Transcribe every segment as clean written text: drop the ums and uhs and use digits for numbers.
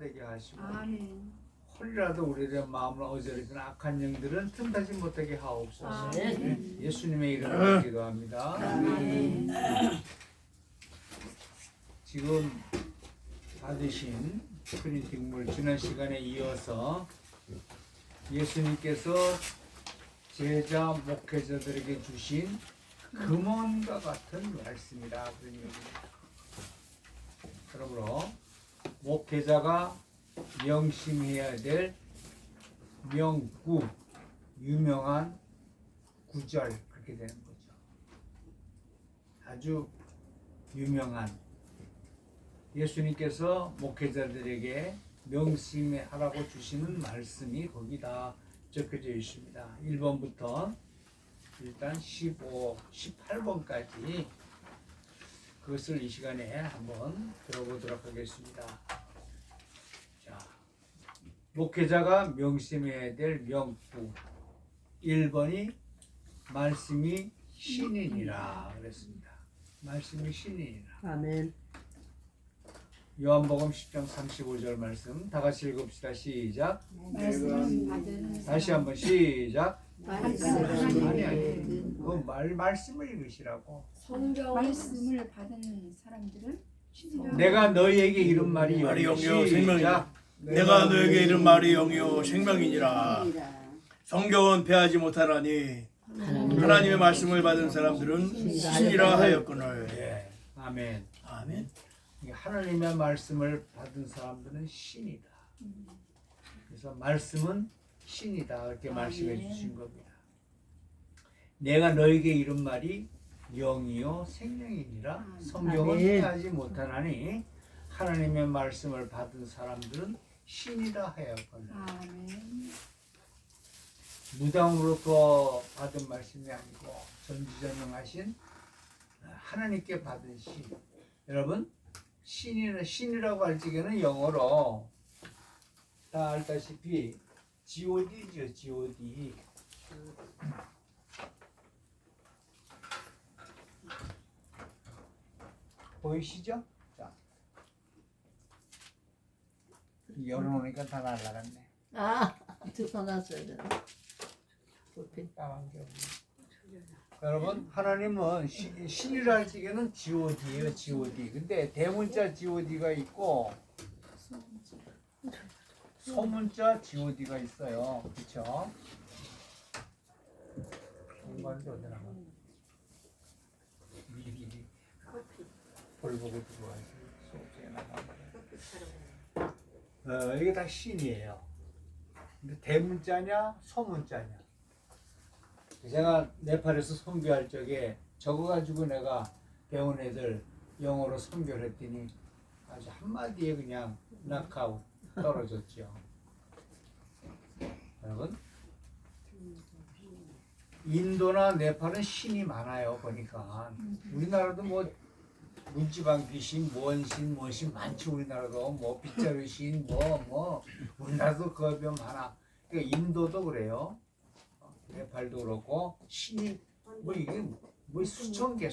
되게 하시고 아멘. 홀이라도 우리의 마음을 어지럽히는 악한 영들은 틈타지 못하게 하옵소서. 아멘. 예수님의 이름으로 기도합니다. 아멘. 지금 받으신 프린팅물 지난 시간에 이어서 예수님께서 제자 목회자들에게 주신 금원과 같은 말씀이라 그런 얘기입니다. 그러므로 목회자가 명심해야 될 명구, 유명한 구절 그렇게 되는 거죠. 아주 유명한 예수님께서 목회자들에게 명심하라고 주시는 말씀이 거기다 적혀져 있습니다. 1번부터 일단 15, 18번까지 그것을 이 시간에 한번 들어보도록 하겠습니다. 자, 목회자가 명심해야 될 명구 1번이 말씀이 신이니라 그랬습니다. 말씀이 신이니라. 아멘. 요한복음 10장 35절 말씀 다 같이 읽읍시다. 시작. 말씀은 받은 다시 한번 시작. 말씀은 아니 그 말씀을 읽으시라고. 말씀을 받은 사람들은 내가 너희에게 이른 말이 말이 영이요 영이요 생명이라. 내가 너에게 이른 말이 영이요 생명이니라. 성경은 패하지 못하나니 하나님의 말씀을 받은 사람들은 신이라 하였거늘. 예. 아멘. 아멘. 하나님의 말씀을 받은 사람들은 신이다. 그래서 말씀은 신이다. 이렇게 말씀해 주신 겁니다. 내가 너에게 이른 말이 영이요 생명이니라. 성경은 아멘. 패하지 못하나니 하나님의 말씀을 받은 사람들은 신이라 하였거늘. 아멘. 무당으로부터 받은 말씀이 아니고 전지전능하신 하나님께 받은 신. 여러분 신이라고 할 적에는 영어로 다 알다시피 God죠. God. 보이시죠? 자, 열어놓으니까 다 날라갔네. 아, 두번 왔어야 되나? 까만 게 없네. 여러분 하나님은 신이라 할 적에는 God예요. God. 근데 대문자 God가 있고 소문자 God가 있어요. 그렇죠? 공간이 어디 나가? 미리 볼 보고 들어와야지. 수업에 나가. 이게 다 신이에요. 근데 대문자냐 소문자냐? 제가 네팔에서 선교할 적에 저거 가지고 내가 배운 애들 영어로 선교를 했더니 아주 한마디에 그냥 낙하우 떨어졌죠. 여러분 인도나 네팔은 신이 많아요. 보니까 우리나라도 뭐 문지방 귀신, 뭔신 많지. 우리나라도 뭐 빗자루 신, 뭐 우리나라도 그 몇 많아. 그러니까 인도도 그래요. 네팔도 그렇고 신이 뭐 이게 뭐 수천 개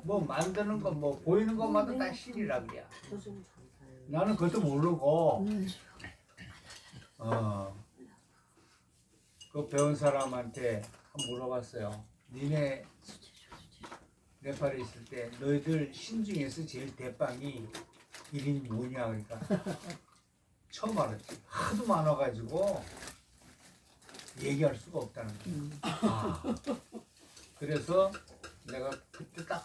뭐 만드는 거 뭐 보이는 것마다 다 신이라 그래요. 나는 그것도 모르고 그 배운 사람한테 한번 물어봤어요. 니네 네팔에 있을 때 너희들 신 중에서 제일 대빵이 이름이 뭐냐 그러니까 처음 알았지. 하도 많아가지고 얘기할 수가 없다는 거예요. 그래서 내가 그때 딱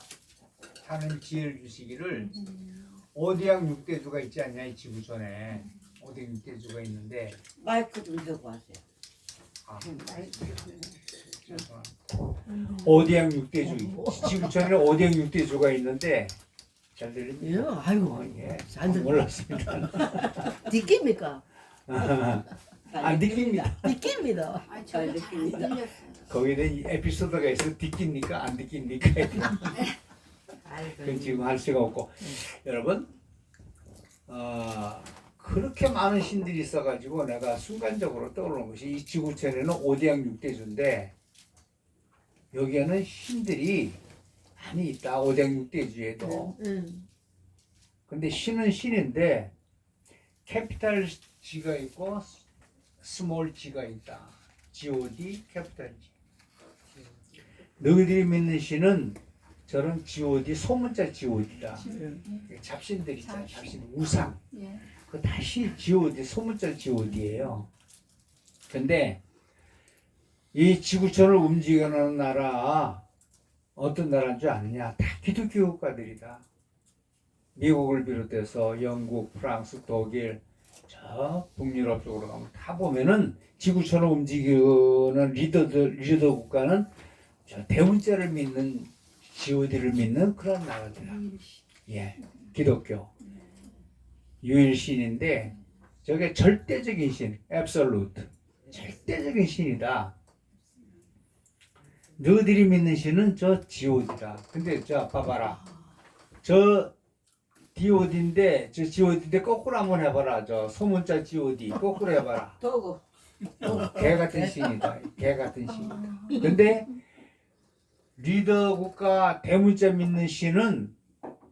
하나님 지혜를 주시기를 오디양 6대주가 있지 않냐 이 지구촌에. 오디양 6대주가 있는데 마이크 좀 대고 하세요. 오디양 6대주 지구촌에 오디양 6대주가 있는데 잘 들립니까? 예, 아이고, 예. 잘 들려. 몰랐습니다. 느낍니까? 안 들립니다. 느낍니다. 아, 잘 저도 잘안 느낍니다. 들렸어요. 거기에 에피소드가 있어. 듣깁니까? 안 듣깁니까? 그건 지금 할 수가 없고. 여러분 그렇게 많은 신들이 있어가지고 내가 순간적으로 떠오르는 것이 이 지구촌에는 오대양 6대주인데 여기에는 신들이 많이 있다. 오대양 6대주에도 근데 신은 신인데 캐피탈 G가 있고 스몰 G가 있다. G-O-D 캐피탈 G. 너희들이 믿는 신은 저런 G-O-D 소문자 G-O-D다. 잡신들 있잖아. 잡신 우상. 예. 그 다시 G-O-D 소문자 G-O-D예요. 근데 이 지구촌을 움직이는 나라 어떤 나라인 줄 아느냐? 다 기독교 국가들이다. 미국을 비롯해서 영국, 프랑스, 독일, 저 북유럽 쪽으로 가면 다 보면은 지구촌을 움직이는 리더 국가는 저 대문자를 믿는 G-O-D를 믿는 그런 나라들이야. 예, 기독교 유일신인데 저게 절대적인 신, absolute, 절대적인 신이다. 너희들이 믿는 신은 저 G-O-D다. 근데 저 봐봐라, 저 D-O-D인데 저 G-O-D인데 거꾸로 한번 해봐라. 저 소문자 G-O-D 거꾸로 해봐라. 도구. 개 같은 신이다. 개 같은 신. 근데 리더 국가 대문자 믿는 신은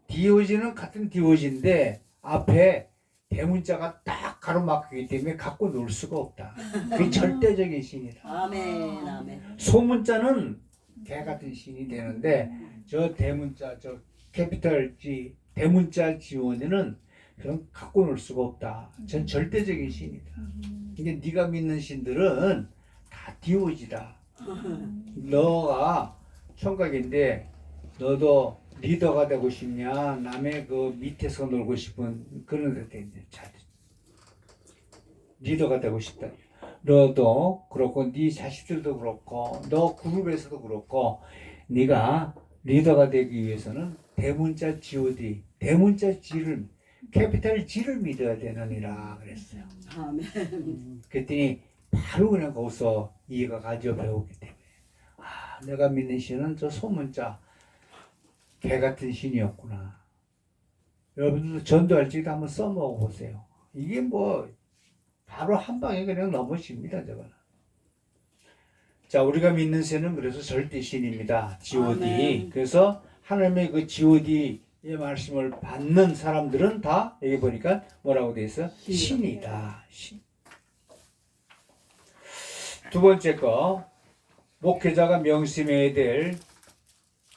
D-O-G는 같은 D-O-G인데 앞에 대문자가 딱 가로막히기 때문에 갖고 놀 수가 없다. 그게 절대적인 신이다. 아멘, 아멘. 소문자는 개 같은 신이 되는데 저 대문자, 저 캐피털 G, 대문자 G-O-D는 그런 갖고 놀 수가 없다. 전 절대적인 신이다. 근데 네가 믿는 신들은 다 D-O-G다. 너가 총각인데 너도 리더가 되고 싶냐? 남의 그 밑에서 놀고 싶은 그런 데 이제 리더가 되고 싶다. 너도 그렇고 네 자식들도 그렇고 너 그룹에서도 그렇고 네가 리더가 되기 위해서는 대문자 G-O-D, 대문자 G를 캐피탈 G를 믿어야 되느니라 그랬어요. 아멘. 그랬더니 바로 그냥 거기서 이해가 가져 배웠기 때문에 내가 믿는 신은 저 소문자 개 같은 신이었구나. 여러분들도 전도할 적에 한번 써먹어 보세요. 이게 뭐 바로 한 방에 그냥 넘어집니다. 저거는. 자, 우리가 믿는 신은 그래서 절대 신입니다. G-O-D. 아멘. 그래서 하나님의 그 G-O-D의 말씀을 받는 사람들은 다 여기 보니까 뭐라고 돼 있어? 신이다. 신. 두 번째 거, 목회자가 명심해야 될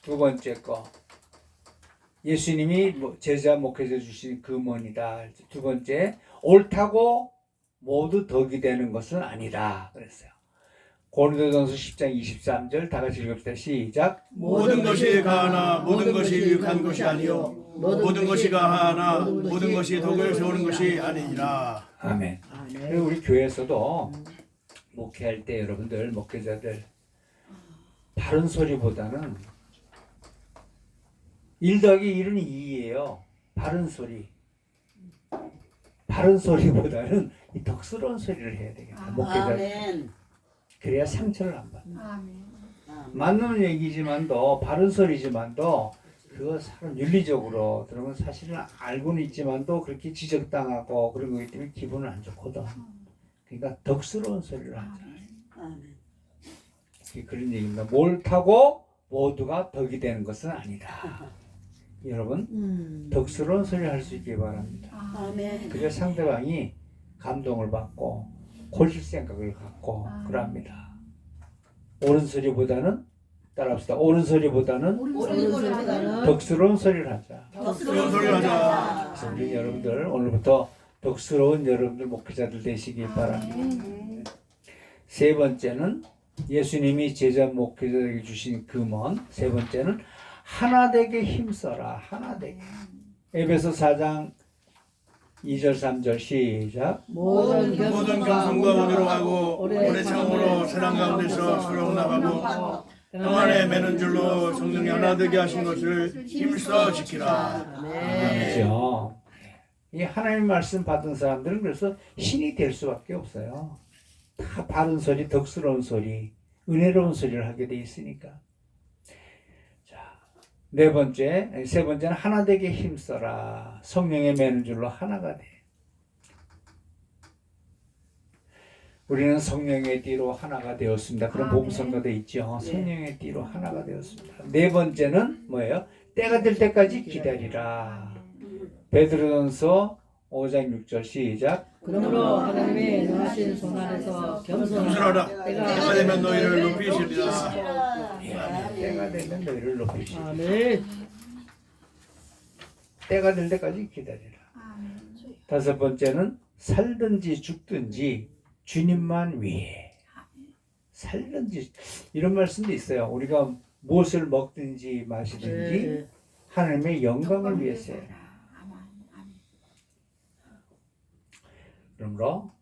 두 번째 거, 예수님이 제자 목회자 주신 금원이다. 두 번째, 옳다고 모두 덕이 되는 것은 아니다 그랬어요. 고린도전서 10장 23절 다 같이 읽읍시다. 시작. 모든 것이 가하나 모든 것이 유익한 것이 아니요 모든 것이 가하나 모든 것이 덕을 세우는 것이 아니니라. 아멘. 그리고 우리 교회에서도 목회할 때 여러분들 목회자들 바른 소리보다는 1 더하기 1은 2예요. 바른 소리. 바른 소리보다는 이 덕스러운 소리를 해야 되겠다. 목회자. 아멘. 그래야 상처를 안 받아. 아멘. 맞는 얘기지만도 바른 소리지만도 그거 사람 윤리적으로 들으면 사실은 알고는 있지만도 그렇게 지적당하고 그런 거기 때문에 기분은 안 좋거든. 그러니까 덕스러운 소리를 하자. 아멘. 그런 얘기입니다. 옳다고 모두가 덕이 되는 것은 아니다. 여러분 덕스러운 소리를 할 수 있게 바랍니다. 아멘. 그래야 상대방이 감동을 받고 고칠 생각을 갖고 그럽니다. 옳은 소리보다는 따라합시다. 옳은 소리보다는 옳은 소리보다는 덕스러운 소리를 하자. 덕스러운 소리를 하자. 그래서 우리 여러분들 오늘부터 덕스러운 여러분들 목회자들 되시길 바랍니다. 세 번째는 예수님이 제자 목회자에게 주신 금원. 세 번째는 하나 되게 힘써라. 하나 되게. 에베소 4장 2절 3절 시작. 모든 겸손과 은혜로 하고 오래 참으로 사랑 가운데서 서로 나가고 평안에 매는 줄로 성령이 하나 되게 하신 것을 힘써 지키라. 그렇죠. 이 하나님 말씀 받은 사람들은 그래서 신이 될 수밖에 없어요. 다 바른 소리, 덕스러운 소리, 은혜로운 소리를 하게 돼 있으니까. 자, 세 번째는 하나 되게 힘써라. 성령에 매는 줄로 하나가 돼. 우리는 성령의 띠로 하나가 되었습니다. 그런 복음성도 돼 있죠. 성령의 띠로 하나가 되었습니다. 네 번째는 뭐예요? 때가 될 때까지 기다리라. 베드로전서 5장 6절 시작. 그러므로 하나님의 능하신 손 아래서 겸손하라. 때가 되면 너희를 높이시리라. 때가 되면 너희를 높이시리라. 아멘. 때가 될 때까지 기다리라. 다섯 번째는 살든지 죽든지 주님만 위해. 살든지 이런 말씀도 있어요. 우리가 무엇을 먹든지 마시든지 네. 하나님의 영광을 위해서요. 그러므로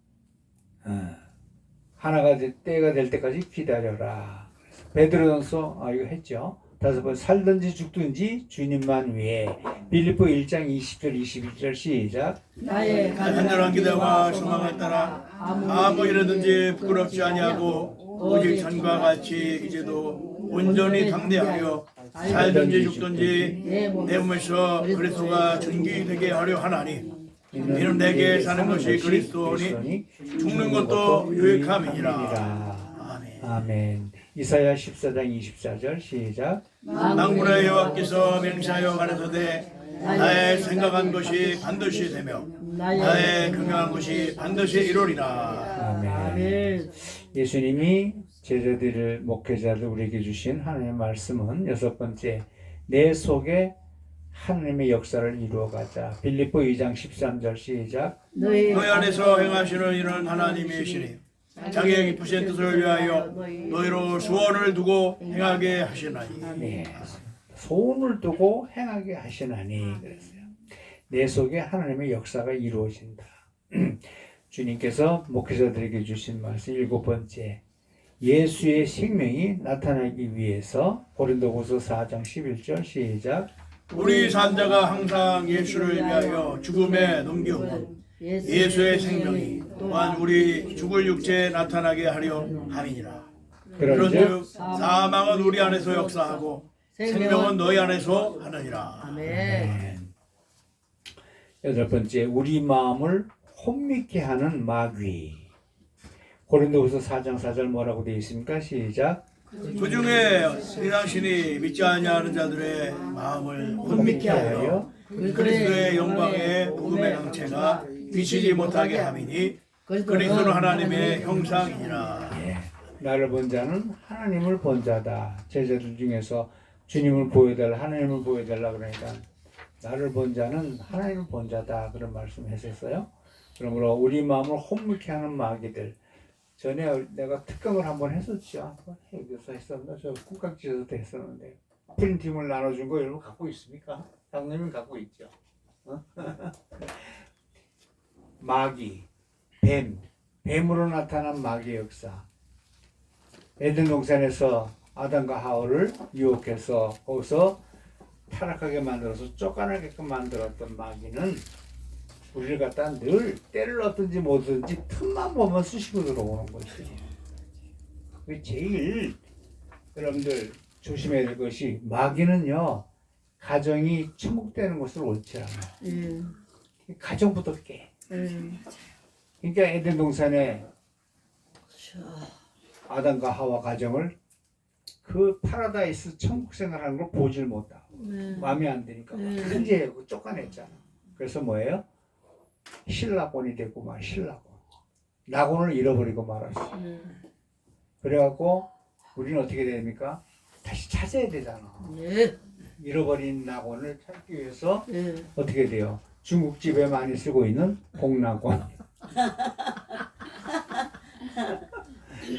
하나가 때가 될 때까지 기다려라. 베드로전서 이거 했죠. 다섯 번 살든지 죽든지 주님만 위해. 빌립보 1장 20절 21절 시작. 나의 간절한 기대와 소망을 따라 아무 일이든지 부끄럽지 아니하고 오직 전과 같이 이제도 온전히 당대하여 살든지 죽든지 내 몸에서 그리스도가 존귀되게 하려 하나니 이는 내게 사는 것이 그리스도니 죽는 것도 유익함이니라. 아멘. 아멘. 이사야 14장 24절 시작. 만군의 여호와께서 맹세하여 가라사대 나의 생각한 것이 반드시 되며 나의 경영한 것이 반드시 이루리라. 아멘. 아멘. 예수님이 제자들을 목회자들 우리에게 주신 하나님의 말씀은 여섯 번째, 내 속에 하나님의 역사를 이루어가자. 빌립보 2장 13절 시작. 너희 안에서 행하시는 일은 하나님이시니 자기의 기쁘신 뜻을 위하여 너희로 소원을 두고 행하게 하시나니. 네. 소원을 두고 행하게 하시나니 그랬어요. 내 속에 하나님의 역사가 이루어진다. 주님께서 목회자들에게 주신 말씀 일곱 번째, 예수의 생명이 나타나기 위해서. 고린도후서 4장 11절 시작. 우리 산자가 항상 예수를 위하여 죽음에 넘기고 예수의 생명이 또한 우리 죽을 육체에 나타나게 하려 함이니라. 그런즉 사망은 우리 안에서 역사하고 생명은 너희 안에서 하느니라. 아멘. 여덟 번째, 우리 마음을 혼미케 하는 마귀. 고린도후서 4장 4절 뭐라고 되어 있습니까? 시작. 그 중에 이 당신이 믿지 아니하는 자들의 마음을 혼미케 하여 그리스도의 영광의 복음의 강체가 비치지 못하게 함이니 그리스도는 하나님의 형상이니라. 나를 본 자는 하나님을 본 자다. 제자들 중에서 주님을 보여달라, 하나님을 보여달라 그러니까 나를 본 자는 하나님을 본 자다, 그런 말씀 했었어요. 그러므로 우리 마음을 혼미케 하는 마귀들. 전에 내가 특강을 한번 했었죠. 여기서 했었나? 저 국각지에서도 했었는데 프린팅을 나눠준 거 여러분 갖고 있습니까? 장님은 갖고 있죠. 마귀, 뱀으로 나타난 마귀의 역사. 에덴 동산에서 아담과 하와를 유혹해서 거기서 타락하게 만들어서 쫓겨나게끔 만들었던 마귀는 우리를 갖다 늘 때를 얻든지 못든지 틈만 보면 쑤시고 들어오는 거지. 그게 제일 여러분들 조심해야 될 것이, 마귀는요 가정이 천국되는 것을 옳지 않아요. 가정부터 깨. 그러니까 에덴 동산에 아담과 하와 가정을 그 파라다이스 천국 생활하는 걸 보질 못하고 마음에 안 드니까 현재 쫓아냈잖아. 그래서 뭐예요? 신라곤이 되고 말 신라곤. 낙원을 잃어버리고 말았어. 그래갖고 우리는 어떻게 됩니까? 다시 찾아야 되잖아. 잃어버린 낙원을 찾기 위해서 어떻게 돼요? 중국집에 많이 쓰고 있는 복낙원.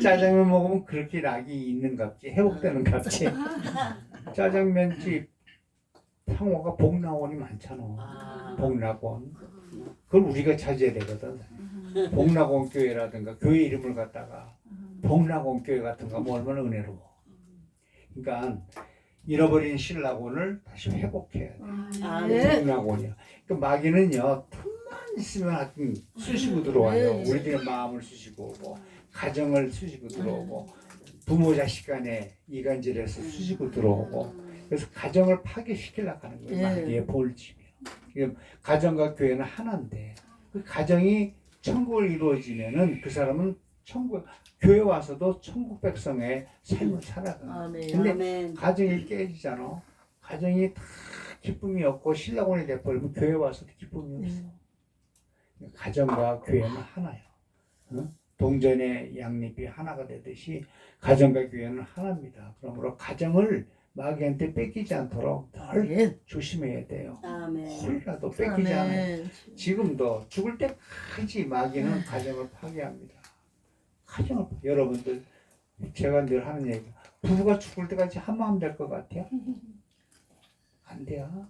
짜장면 먹으면 그렇게 낙이 있는갑지, 회복되는 갑지. 짜장면집 상호가 복낙원이 많잖아. 복낙원. 그걸 우리가 찾아야 되거든. 복낙원 교회라든가 교회 이름을 갖다가 복낙원 교회 같은 거 하면 얼마나 은혜로워. 그러니까 잃어버린 신라곤을 다시 회복해야 돼. 복낙원이야. 그 마귀는요 틈만 있으면 하여튼 쑤시고 들어와요. 우리들의 마음을 쑤시고 오고, 가정을 쑤시고 들어오고, 부모 자식 간에 이간질해서 쑤시고 들어오고, 그래서 가정을 파괴시키려고 하는 거예요. 마귀의 볼집이에요. 가정과 교회는 하나인데 그 가정이 천국을 이루어지면은 그 사람은 천국, 교회 와서도 천국 백성의 삶을 살아가. 근데 가정이 깨지잖아. 가정이 다 기쁨이 없고 신랑혼이 돼버리면 교회 와서도 기쁨이 없어. 가정과 교회는 하나요. 어? 동전의 양립이 하나가 되듯이 가정과 교회는 하나입니다. 그러므로 가정을 마귀한테 뺏기지 않도록 늘 아멘. 조심해야 돼요. 아멘. 홀이라도 뺏기지 않아요. 아멘. 지금도 죽을 때까지 마귀는 가정을 파괴합니다. 여러분들 제가 늘 하는 얘기, 부부가 죽을 때까지 한 마음 될 것 같아요? 안 돼요.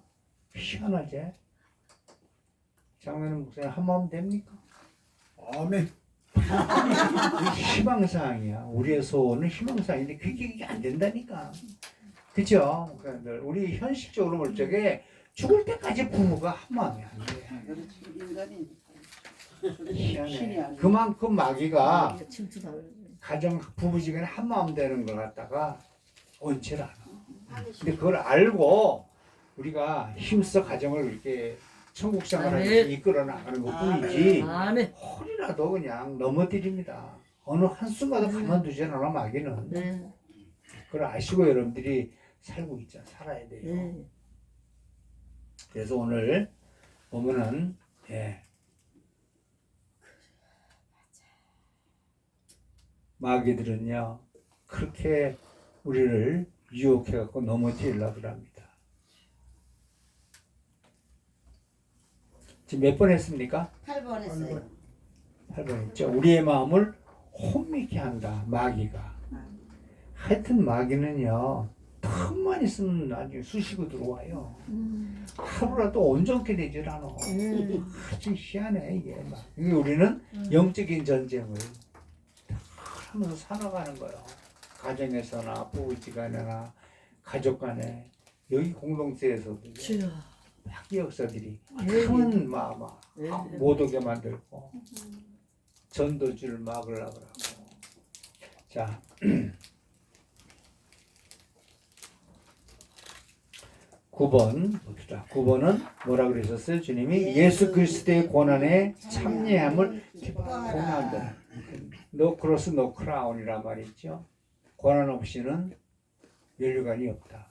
희한하지? 장로님 목사님 한 마음 됩니까? 아멘. 희망사항이야. 우리의 소원은 희망사항인데 그게 안 된다니까. 그죠? 목사님들 우리 현실적으로 볼 적에 죽을 때까지 부부가 한 마음이 안 돼. 그렇지. 인간이니까. 희한해. 그만큼 마귀가 침투다. 가정 부부지간에 한 마음 되는 걸 갖다가 원치를 않아. 근데 그걸 알고 우리가 힘써 가정을 이렇게 천국 생활을 아멘. 이끌어 나가는 것뿐이지 아멘. 홀이라도 그냥 넘어뜨립니다. 어느 한순간도 가만두지 않아 마귀는. 네. 그걸 아시고 여러분들이 살고 있잖아. 살아야 돼요. 네. 그래서 오늘 보면은 마귀들은요 그렇게 우리를 유혹해갖고 넘어뜨리려고 합니다. 지금 몇 번 했습니까? 8번 했어요. 8번 했죠. 우리의 마음을 혼미케 한다. 마귀가. 하여튼 마귀는요 틈만 있으면 나중에 쑤시고 들어와요. 하루라도 온전케 되질 않아. 아주 희한해 이게. 이게 우리는 영적인 전쟁을 하면서 살아가는 거예요. 가정에서나 부부지간이나 가족 간에 여기 공동체에서도 주여. 마귀 역사들이 네. 큰 마음 네. 못 오게 만들고 전도주를 막으려고 하고. 자 9번 봅시다. 9번은 뭐라 그러셨어요? 주님이 예수 그리스도의 고난에 참여함을 기뻐한다. 노 크로스 노 크라운이란 말이죠. 고난 없이는 면류관이 없다.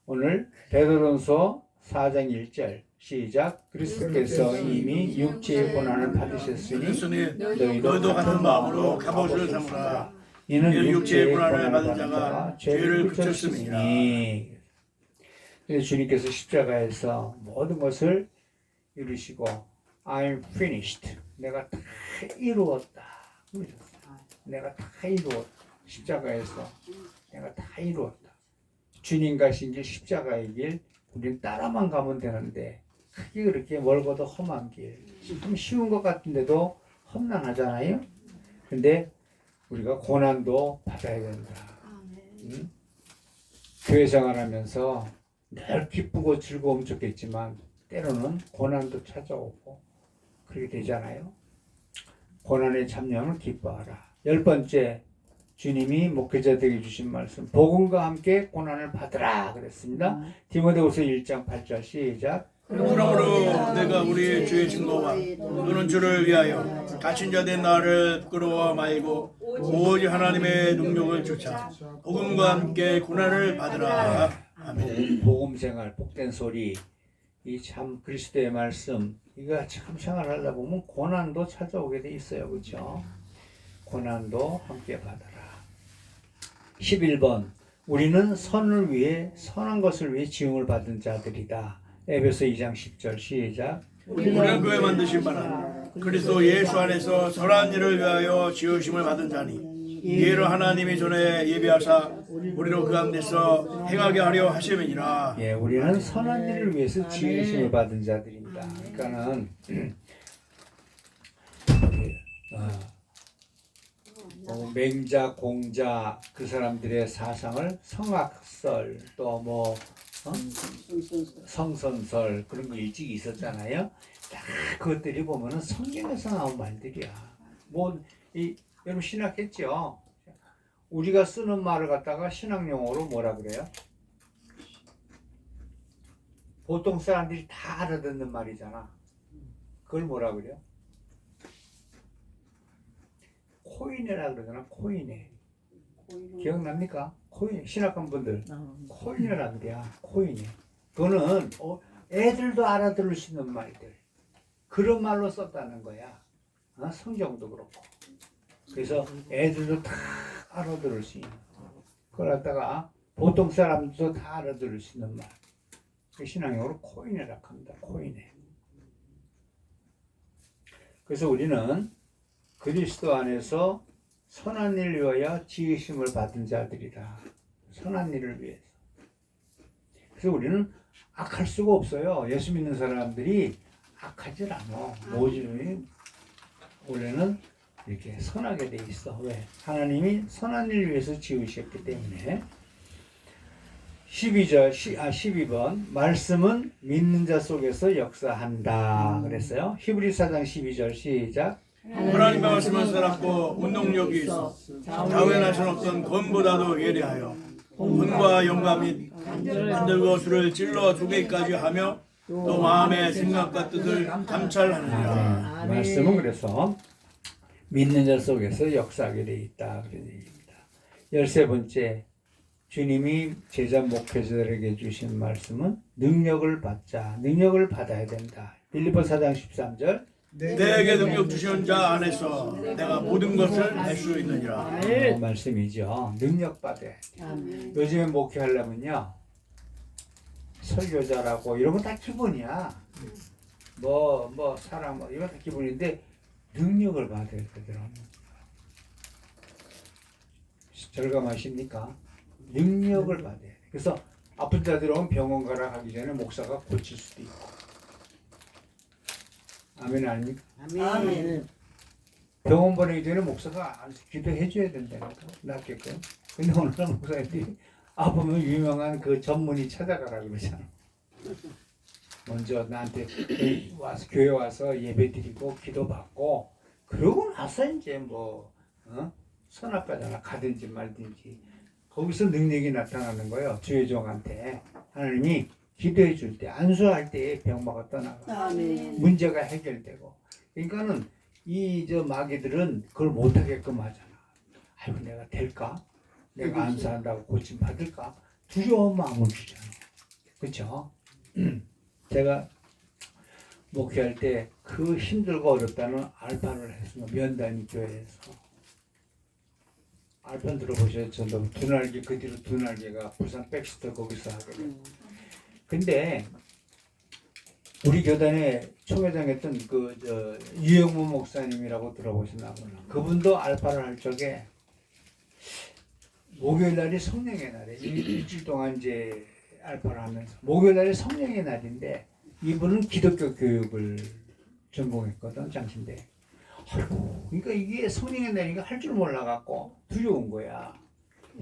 오늘 베드로전서 4장 1절 시작. 그리스도께서 이미 육체의 고난을 받으셨으니 예수님 너희도 같은 마음으로 갑옷을 삼으라. 이는 이는 육체의 고난을 고난을 받은 받은 자가 자가 죄를 죄를 그쳤으니. 그래서 주님께서 십자가에서 모든 것을 이루시고 I'm finished. 내가 다 이루었다. 그러셨어요. 내가 다 이루었다. 십자가에서 내가 다 이루었다. 주님 가신 길 십자가의 길 우리는 따라만 가면 되는데 크게 그렇게 멀고도 험한 길. 참 쉬운 것 같은데도 험난하잖아요. 근데 우리가 고난도 받아야 된다. 응? 교회 생활하면서 늘 기쁘고 즐거우면 좋겠지만 때로는 고난도 찾아오고 그렇게 되잖아요. 고난에 참여함을 기뻐하라. 10번째 주님이 목회자들에게 주신 말씀 복음과 함께 고난을 받으라 그랬습니다. 디모데후서 1장 8절 시작. 그러므로 내가 우리의 주의 증거와 또는 주를 위하여 갇힌 자 된 나를 부끄러워 말고 오직 하나님의 능력을 쫓아 복음과 함께 고난을 받으라. 아멘. 복음 생활, 복된 소리, 이 참 그리스도의 말씀, 이거 참 생활하다 보면 고난도 찾아오게 돼 있어요, 그렇죠? 고난도 함께 받아라. 11번, 우리는 선을 위해 선한 것을 위해 지음을 받은 자들이다. 에베소 2장 10절 시작. 우리는 그의 만드신 바라 그리스도 예수 안에서 선한 일을 위하여 지으심을 받은 자니 이를 하나님이 전에 예비하사 우리로 그 가운데서 행하게 하려 하심이니라. 예, 우리는 선한 일을 위해서 지으심을 받은 자들입니다. 그러니까는 맹자, 공자 그 사람들의 사상을 성악설 또 성선설 그런 거 일찍 있었잖아요. 다 그것들이 보면은 성경에서 나온 말들이야. 여러분 신학했죠? 우리가 쓰는 말을 갖다가 신학용어로 뭐라 그래요? 보통 사람들이 다 알아듣는 말이잖아. 그걸 뭐라 그래요? 코이네라 그러잖아. 코이네. 기억납니까? 코인 신학관 분들 어. 코인이라는 게야 코인이. 그거는 애들도 알아들을 수 있는 말들 그런 말로 썼다는 거야. 성경도 그렇고. 그래서 애들도 다 알아들을 수 있는. 그걸 갖다가 보통 사람들도 다 알아들을 수 있는 말. 그 신앙용어로 코인이라고 합니다. 코인에. 그래서 우리는 그리스도 안에서 선한 일을 위하여 지으심을 받은 자들이다. 선한 일을 위해서. 그래서 우리는 악할 수가 없어요. 예수 믿는 사람들이 악하질 않아. 모든 원래는 이렇게 선하게 돼 있어. 왜? 하나님이 선한 일을 위해서 지으셨기 때문에. 12번 말씀은 믿는 자 속에서 역사한다 그랬어요. 히브리 4장 12절 시작. 하나님의 말씀은 살았고 운동력이 있어 자외나 천없던 검보다도 예리하여 혼과 영과 및 만들고 수를 찔러 두개까지 하며 또 마음의 생각과 뜻을 감찰하느니라. 말씀은 그래서 믿는 자 속에서 역사하게 돼 있다 그런 얘기입니다. 13번째 주님이 제자 목회자들에게 주신 말씀은 능력을 받아야 된다. 빌립보 4장 13절 내게 능력 주시는 자 안에서 내가 모든 것을 할 수 있느니라. 말씀이죠. 능력 받아야 돼. 요즘에 목회하려면요 설교자라고 이런 건 다 기본이야. 사람 이건 다 기본인데 능력을 받아야 되더라고요. 절감하십니까? 능력을 받아야 돼. 그래서 아픈 자들 오면 병원 가라 하기 전에 목사가 고칠 수도 있고. 아멘 아닙니까? 아멘. 병원 보내기 전에 목사가 기도해 줘야 된다니까. 낫게끔. 근데 오늘은 목사님들이 아프면 유명한 그 전문의 찾아가라 그러잖아. 먼저 나한테 와서 교회 와서 예배 드리고 기도 받고 그러고 나서 이제 선악과잖아. 가든지 말든지. 거기서 능력이 나타나는 거예요. 주의 종한테. 하나님이 기도해 줄 때, 안수할 때 병마가 떠나가. 아멘. 문제가 해결되고. 그러니까는 마귀들은 그걸 못하게끔 하잖아. 아이고 내가 될까? 내가 안수한다고 고침 받을까? 두려운 마음을 주잖아. 그렇죠? 제가 목회할 때 그 힘들고 어렵다는 알파를 했습니다. 면단위 교회에서. 알판 들어보셨죠? 두 날개 그 뒤로 두 날개가 부산 백스터 거기서 하게 돼. 근데 우리 교단에 총회장했던 유영무 목사님이라고 들어보셨나 보나. 그분도 알파를 할 적에 목요일 날이 성령의 날이에요. 일주일 동안 이제 알파를 하면서 목요일 날이 성령의 날인데 이분은 기독교 교육을 전공했거든 장신대. 아이고, 그러니까 이게 성령의 날이니까 할 줄 몰라갖고 두려운 거야.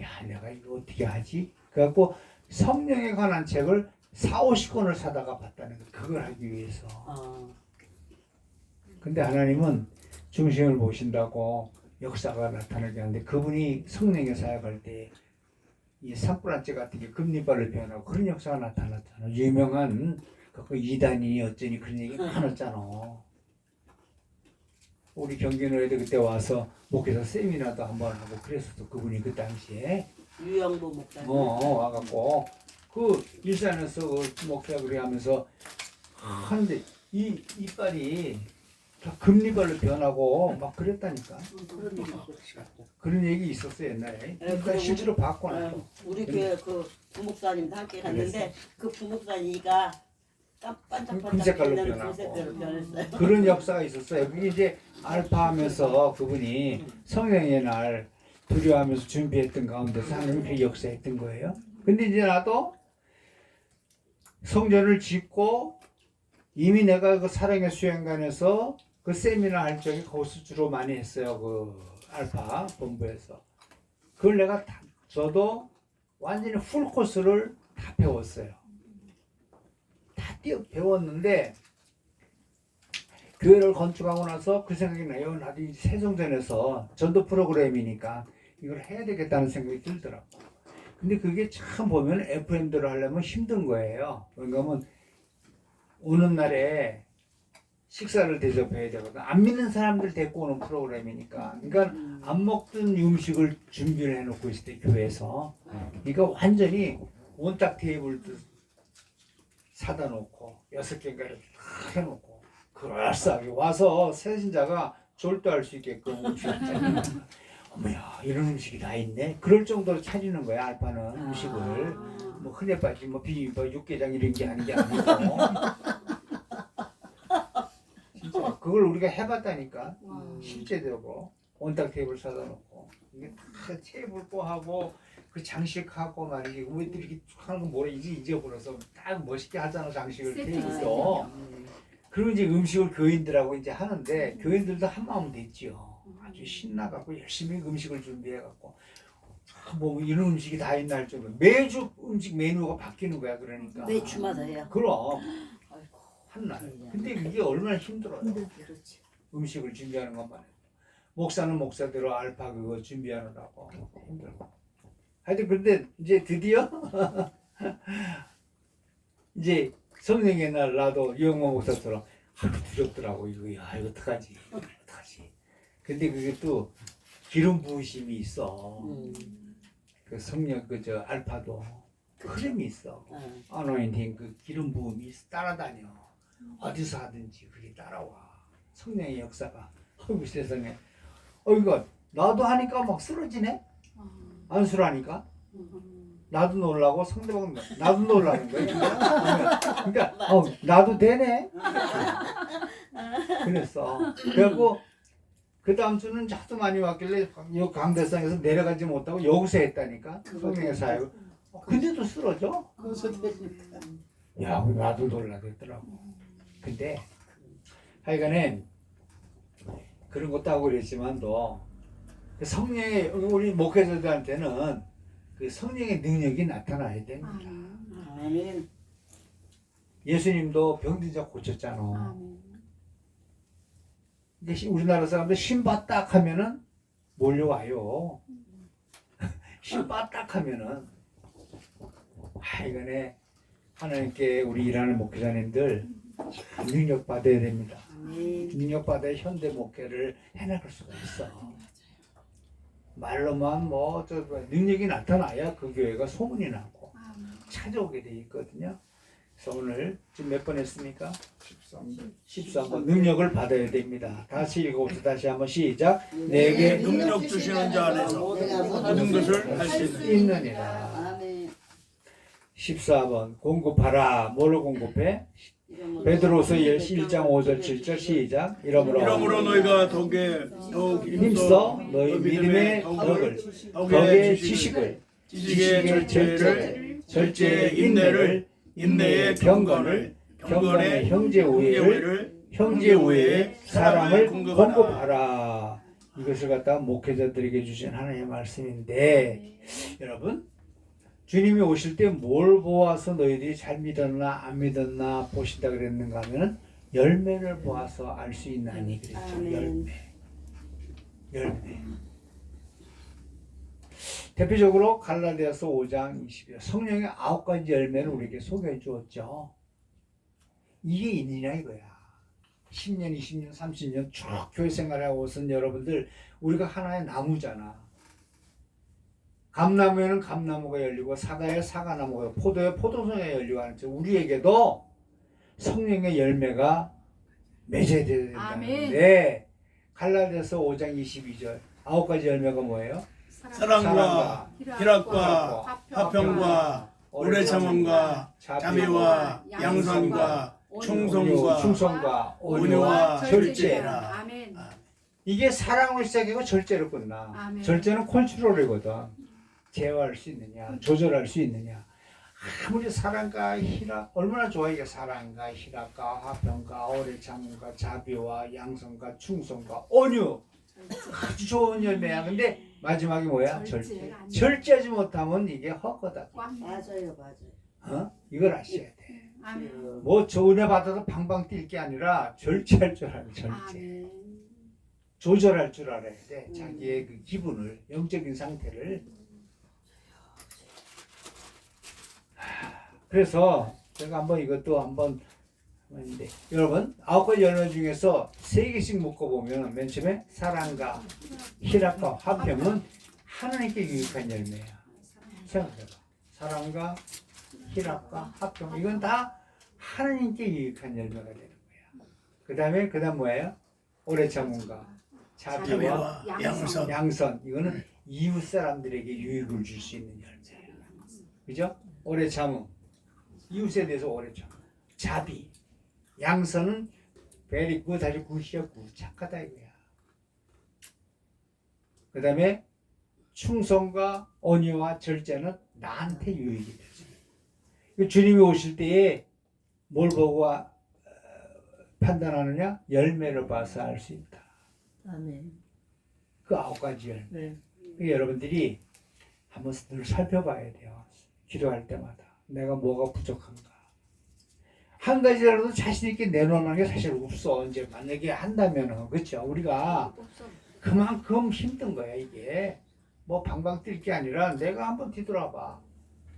야, 내가 이거 어떻게 하지? 그래갖고 성령에 관한 책을 40-50권을 사다가 봤다는 거. 그걸 하기 위해서. 근데 하나님은 중심을 보신다고 역사가 나타나게 하는데 그분이 성령에 사역할 때 이 산불안째 같은 게 금리발을 변하고 그런 역사가 나타났잖아. 유명한 그 이단이 어쩌니 그런 얘기 많았잖아. 우리 경기노예도 그때 와서 목회자 세미나도 한번 하고 그랬었어. 그분이 그 당시에 유영보 목사님. 와갖고 그 일산에서 목회하고 하면서 하는데 이 이빨이 다 금리발로 변하고 막 그랬다니까. 그런 얘기 있었어. 그런 얘기 있었어 옛날에. 그러니까 그리고 실제로 봤고 나서. 우리 교회 그 부목사님도 함께 갔는데 그 부목사님이가 금색깔로 반짝반짝 변하고. 금색깔로 변했어요. 그런 역사가 있었어요. 그게 이제 알파하면서 그분이 성령의 날 두려워하면서 준비했던 가운데서 하나님이 그 역사했던 거예요. 근데 이제 나도 성전을 짓고 이미 내가 그 사랑의 수행관에서 그 세미나 할 적에 거기서 주로 많이 했어요. 그 알파 본부에서. 그걸 내가 저도 완전히 풀 코스를 다 배웠어요. 다 배웠는데 교회를 건축하고 나서 그 생각이 나요. 나도 이 세종전에서 전도 프로그램이니까 이걸 해야 되겠다는 생각이 들더라고. 근데 그게 참 보면 FM대로 하려면 힘든 거예요. 왜냐면 오는 날에 식사를 대접해야 되거든. 안 믿는 사람들 데리고 오는 프로그램이니까. 그러니까 안 먹던 음식을 준비를 해놓고 있을 때 교회에서. 그러니까 완전히 원딱 테이블도 사다 놓고 6개인가 이렇게 다 해놓고 그럴싸하게 와서 새신자가 졸도할 수 있게끔 음식을 짜는 어머야 이런 음식이 다 있네. 그럴 정도로 차리는 거야 알파는 음식을. 뭐 흔해 빠지 뭐 비빔밥 육개장 이런 게 아닌 게 아니고. 진짜 그걸 우리가 해봤다니까. 실제적으로 원탁 테이블 사다 놓고 이게 다 테이블 꼬하고 그 장식하고 말이지 우리들이 이렇게 하는 거 뭐래 이제 잊어버려서 딱 멋있게 하잖아 장식을 테이블도. 그리고 이제 음식을 교인들하고 이제 하는데 교인들도 한 마음 됐지요. 아주 신나갖고 열심히 음식을 준비해갖고 뭐 이런 음식이 다 있나 할 정도로 매주 음식 메뉴가 바뀌는 거야. 그러니까 매주마다 해요. 그럼 아이고. 한날. 근데 이게 얼마나 힘들어요. 그렇지. 음식을 준비하는 것만 해도. 목사는 목사대로 알파 그거 준비하느라고 힘들고. 하여튼 근데 이제 드디어 이제 성령의 날 나도 이영모 목사처럼 두렵더라고. 이거 야 이거 어떡하지? 어떡하지? 근데 그게 또 기름 부으심이 있어. 그 성령 그 저 알파도 흐름이 있어. 아노인팅 그 기름 부음이 있어. 따라다녀. 어디서 하든지 그게 따라와. 성령의 역사가. 어이구 세상에. 이거 나도 하니까 막 쓰러지네. 안수라니까. 나도 놀라고 상대방 나도 놀라는 거야. 그러니까 나도 되네. 그랬어. 그래갖고 그 다음 주는 하도 많이 왔길래 이 강대상에서 내려가지 못하고 여기서 했다니까. 성령의 사역을. 근데도 쓰러져. 야 나도 놀라겠더라고. 근데 하여간에 그런 것도 하고 그랬지만도 성령의 우리 목회자들한테는 그 성령의 능력이 나타나야 됩니다. 아멘. 예수님도 병든 자 고쳤잖아. 근데 우리나라 사람들 신바딱 하면은 몰려와요. 신바딱 하면은 이거네 하나님께 우리 일하는 목회자님들 능력 받아야 됩니다. 능력 받아야 현대 목회를 해나갈 수가 있어. 말로만 뭐 저 능력이 나타나야 그 교회가 소문이 나고 찾아오게 돼 있거든요. 그래서 오늘 지금 몇 번 했습니까? 13번 능력을 받아야 됩니다. 다시 읽어봅시다. 다시 한번 시작. 내게 능력 주시는 자 안에서 모든 것을 할 수 있느니라. 아멘. 14번 공급하라. 뭐로 공급해? 베드로서 1장 5절 7절 시작. 이러므로 너희가 더욱 힘써 너희 믿음의 덕의 지식을 지식의 절제의 인내의 경건을 경건의 형제 우애의 사랑을 공급하라. 이것을 갖다가 목회자들에게 주신 하나님의 말씀인데 여러분 주님이 오실 때 뭘 보아서 너희들이 잘 믿었나 안 믿었나 보신다 그랬는가 하면 열매를 보아서 알 수 있나니 그랬죠. 열매. 대표적으로 갈라디아서 5장 20절 성령의 9가지 열매를 우리에게 소개해 주었죠. 이게 있느냐 이거야. 10년, 20년, 30년 쭉 교회 생활하고 있은 여러분들 우리가 하나의 나무잖아. 감나무에는 감나무가 열리고 사과에 사과나무가 열리고 포도에 포도송이가 열리고 하는 것 우리에게도 성령의 열매가 맺어야 된다는데 갈라디아서 5장 22절 9가지 열매가 뭐예요? 사랑과 희락과 화평과 오래 참음과 자비와 양선과 충성과 온유와 절제라. 이게 사랑으로 시작하고 절제로 끝나. 절제는 컨트롤이거든. 제어할 수 있느냐, 조절할 수 있느냐. 아무리 사랑과 희락 얼마나 좋아. 이게 사랑과 희락과 화평과 오래 참음과 자비와 양성과 충성과 온유 아주 좋은 열매야. 근데 마지막이 뭐야? 절제. 절제하지 못하면 이게 헛거다. 맞아요. 이걸 아셔야 돼. 뭐 좋은 애 받아서 방방 뛸 게 아니라 절제할 줄 알아야 돼. 절제. 조절할 줄 알아야 돼. 자기의 그 기분을, 영적인 상태를. 그래서 제가 한번 이것도 한번 근데 여러분 9가지 열매 중에서 3개씩 묶어보면 맨 처음에 사랑과 희락과 화평은 하나님께 유익한 열매야. 생각해봐. 사랑과 희락과 화평 이건 다 하나님께 유익한 열매가 되는 거야. 그 다음 뭐예요? 오래 참음과 자비와 양선. 양선 이거는 이웃 사람들에게 유익을 줄 수 있는 열매예요. 그죠? 오래 참음 이웃에 대해서 오래 참음. 자비 양선은 very good 아주 굿이야 굿 착하다 이거야. 그 다음에 충성과 온유와 절제는 나한테 유익이 되죠. 주님이 오실 때에 뭘 보고 판단하느냐? 열매를 봐서 알 수 있다. 아멘. 그 9가지 열매. 네. 여러분들이 한번 늘 살펴봐야 돼요. 기도할 때마다 내가 뭐가 부족한가. 한 가지라도 자신 있게 내놓는 게 사실 없어. 이제 만약에 한다면은 그렇죠. 우리가 그만큼 힘든 거야 이게. 뭐 방방 뛸 게 아니라 내가 한번 뒤돌아봐.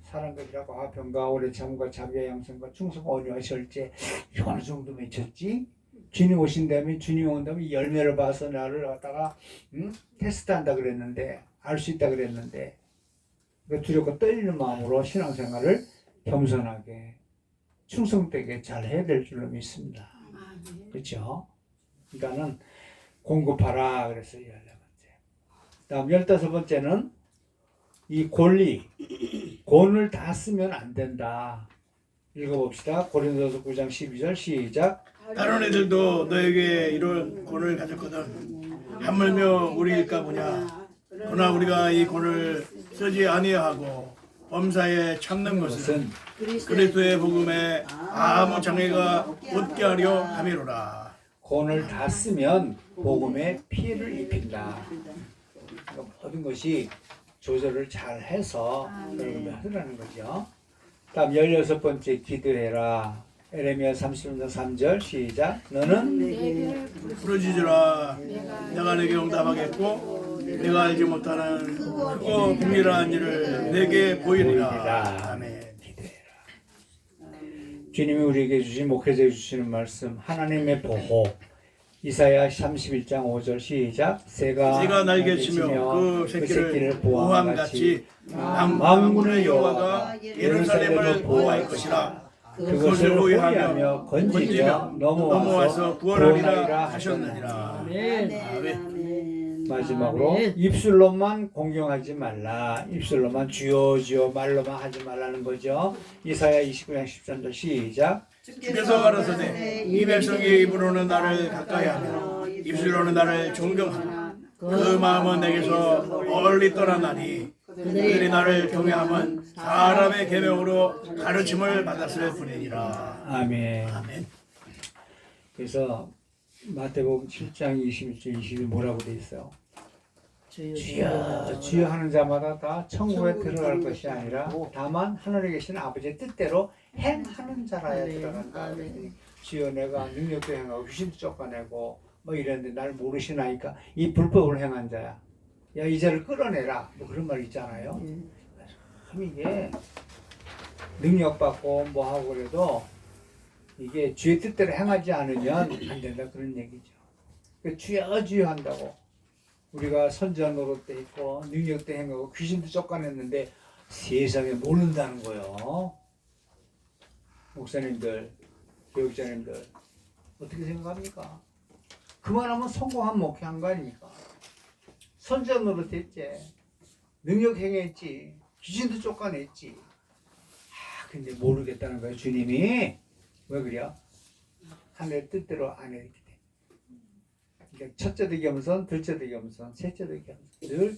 사랑과 희락과 화평과 오래 참음과 자비와 양선과 충성과 온유와 절제 이거 어느 정도 맺혔지? 주님 오신 다음에 주님 온 다음에 이 열매를 봐서 나를 갖다가 테스트한다 그랬는데 알 수 있다 그랬는데 두렵고 떨리는 마음으로 신앙생활을 겸손하게 충성되게 잘 해야 될 줄로 믿습니다. 그렇죠? 그러니까는 공급하라 그랬어요. 14번째. 다음 15번째는 이 권리, 권을 다 쓰면 안 된다. 읽어봅시다. 고린도서 9장 12절 시작. 다른 애들도 너에게 이런 권을 가졌거든. 하물며 우리일까 보냐. 그러나 우리가 이 권을 쓰지 아니하고 범사에 참는 것은 그리스도의 복음에 아무 장애가 없게 하려 함이로라. 권을 다 쓰면 복음에 피해를 입힌다. 그러니까 모든 것이 조절을 잘 해서 그런 걸 하라는 거죠. 다음 16번째 기도해라. 에레미야 30장 3절 시작. 너는 부르짖으라. 내가 내게 응답하겠고 내가 알지 못하는 크고 비밀한 일을 내게 보이리라. 아멘. 주님이 우리에게 주신 목회자에 주시는 말씀 하나님의 보호. 이사야 31장 5절 시작. 새가 날개치며 그 새끼를 보호함같이 만군의 여호와가 예루살렘을 보호할 것이라. 그것을 호위하며 건지며 넘어와서 구원하리라 하셨느니라. 아멘. 마지막으로 아멘. 입술로만 공경하지 말라. 입술로만 주여 주여 말로만 하지 말라는 거죠. 이사야 29장 13절 시작. 주께서 가라사대 이 백성이 입으로는 나를 가까이하며 입술로는 나를 존경하나 그 마음은 내게서 멀리 떠나나니 그들이 나를 경외함은 사람의 계명으로 가르침을 받았을 뿐이니라. 아멘. 아멘. 그래서 마태복음 7장 21절 22절 뭐라고 돼 있어요? 주여 주여 하는 자마다 다 천국에 들어갈 것이 아니라 다만 하늘에 계신 아버지의 뜻대로 행하는 자라야 들어간다. 주여 내가 능력도 행하고 귀신도 쫓아내고 뭐 이랬는데 날 모르시나이까 이 불법을 행한 자야. 야 이 자를 끌어내라. 뭐 그런 말 있잖아요. 참 이게 능력받고 뭐 하고 그래도 이게 주의 뜻대로 행하지 않으면 안 된다 그런 얘기죠. 그러니까 주여 주여 한다고 우리가 선전 노릇도 있고 능력도 행하고 귀신도 쫓아냈는데 세상에 모른다는 거예요. 목사님들, 교육자님들 어떻게 생각합니까? 그만하면 성공한 목회한 거 아닙니까? 선전 노릇 했지, 능력 행했지, 귀신도 쫓아냈지. 근데 모르겠다는 거예요. 주님이 왜 그래요? 하늘의 뜻대로 안 했기 때문에. 그러니까 첫째도 겸손, 둘째도 겸손, 셋째도 겸손. 늘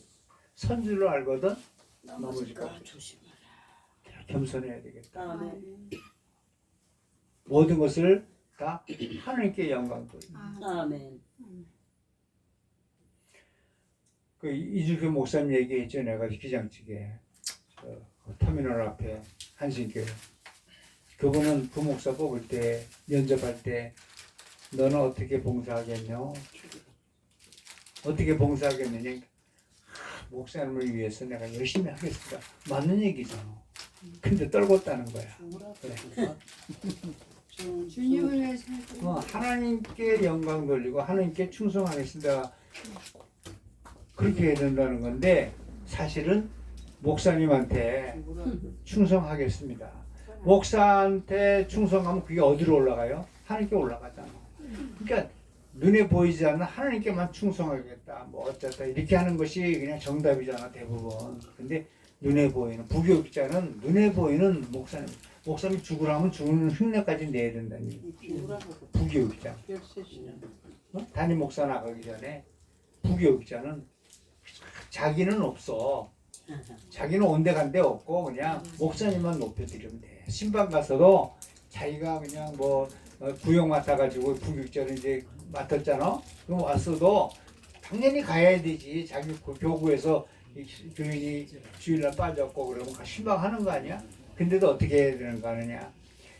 선줄로 알거든 넘어질까 조심하라. 겸손해야 되겠다. 모든 것을 다 하나님께 영광 돌립니다. 아멘. 그 이주표 목사님 얘기했죠. 내가 기장측에 터미널 앞에 한신교회. 그분은 부목사 뽑을 때 면접할 때 너는 어떻게 봉사하겠냐? 어떻게 봉사하겠느냐? 목사님을 위해서 내가 열심히 하겠습니다. 맞는 얘기잖아. 근데 떨궜다는 거야. 그래. 주님을 위해서 하나님께 영광 돌리고 하나님께 충성하겠습니다. 그렇게 해야 된다는 건데 사실은 목사님한테 충성하겠습니다. 목사한테 충성하면 그게 어디로 올라가요? 하나님께 올라가잖아. 그러니까 눈에 보이지 않는 하나님께만 충성하겠다. 뭐 어쩌다 이렇게 하는 것이 그냥 정답이잖아 대부분. 근데 눈에 보이는 부교육자는 눈에 보이는 목사님 죽으라면 죽는 흉내까지 내야 된다는 얘기. 부교육자. 담임 목사 나가기 전에 부교육자는 자기는 없어. 자기는 온데간데 없고 그냥 목사님만 높여드리면 돼. 신방 가서도 자기가 그냥 뭐 구역 맡아가지고 부교육자를 이제 맡았잖아. 그럼 왔어도 당연히 가야 되지. 자기 교구에서 교인이 주일날 빠졌고 그러면 신방하는 거 아니야? 근데도 어떻게 해야 되는 거 아느냐?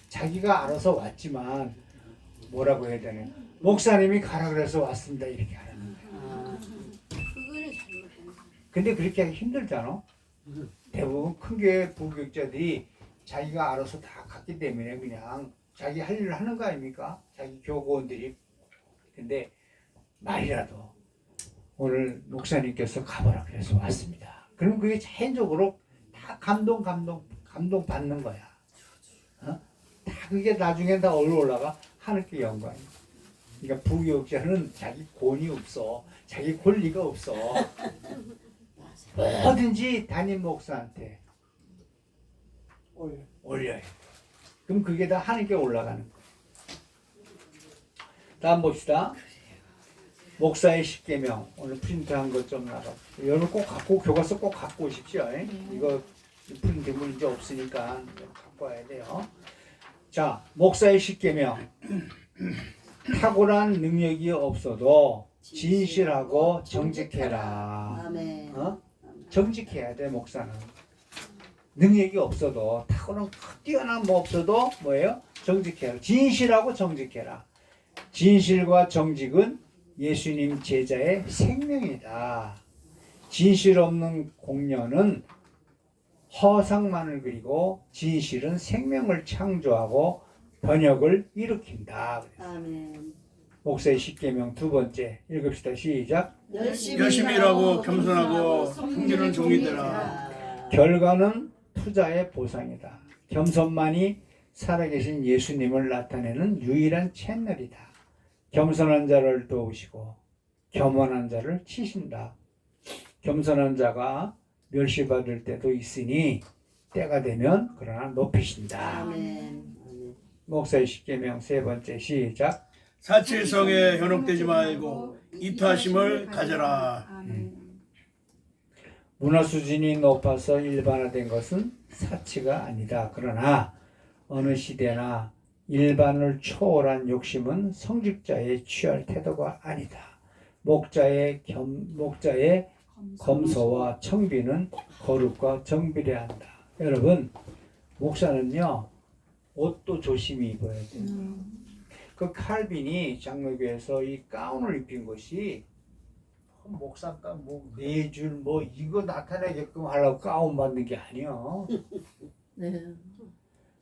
자기가 알아서 왔지만 뭐라고 해야 되냐? 목사님이 가라 그래서 왔습니다 이렇게 하는 거야. 그거는 잘못된 거. 근데 그렇게 하기 힘들잖아. 대부분 큰 교회 부교육자들이 자기가 알아서 다 갔기 때문에 그냥 자기 할 일을 하는 거 아닙니까? 자기 교구원들이. 근데 말이라도 오늘 목사님께서 가보라 그래서 왔습니다. 그럼 그게 자연적으로 다 감동 받는 거야. 다 그게 나중에 다 올라가 하늘께 영광. 그러니까 부교육자는 자기 권위 없어. 자기 권리가 없어. 뭐든지 담임 목사한테 올려요. 그럼 그게 다 하늘께 올라가는 거야. 다음 봅시다. 목사의 십계명. 오늘 프린트한 것 좀 나가. 여러분 꼭 갖고 교과서 꼭 갖고 오십시오. 이거 프린트물 이제 없으니까 갖고 와야 돼요. 자, 목사의 십계명. 탁월한 능력이 없어도 진실하고 정직해라. 아멘. 정직해야 돼 목사는. 능력이 없어도 탁월한 뛰어난 뭐 없어도 뭐예요? 정직해라. 진실하고 정직해라. 진실과 정직은 예수님 제자의 생명이다. 진실 없는 공연은 허상만을 그리고 진실은 생명을 창조하고 번역을 일으킨다. 아멘. 목사의 십계명 두 번째 읽읍시다. 시작. 열심히 일하고 겸손하고 섬기는 종이되라. 결과는 투자의 보상이다. 겸손만이 살아계신 예수님을 나타내는 유일한 채널이다. 겸손한 자를 도우시고 겸손한 자를 치신다. 겸손한 자가 멸시받을 때도 있으니 때가 되면 그러나 높이신다. 아멘. 목사의 십계명 세 번째 시작. 사치성에 현혹되지 말고 이타심을 가져라. 아멘. 문화 수준이 높아서 일반화된 것은 사치가 아니다. 그러나 어느 시대나 일반을 초월한 욕심은 성직자의 취할 태도가 아니다. 목자의 검소와 청비는 거룩과 정비례 한다. 여러분, 목사는요 옷도 조심히 입어야 돼요. 그 칼빈이 장로교에서 이 가운을 입힌 것이 목사가 뭐 네 줄 뭐 이거 나타내게끔 하려고 가운 만든 게 아니야. 네.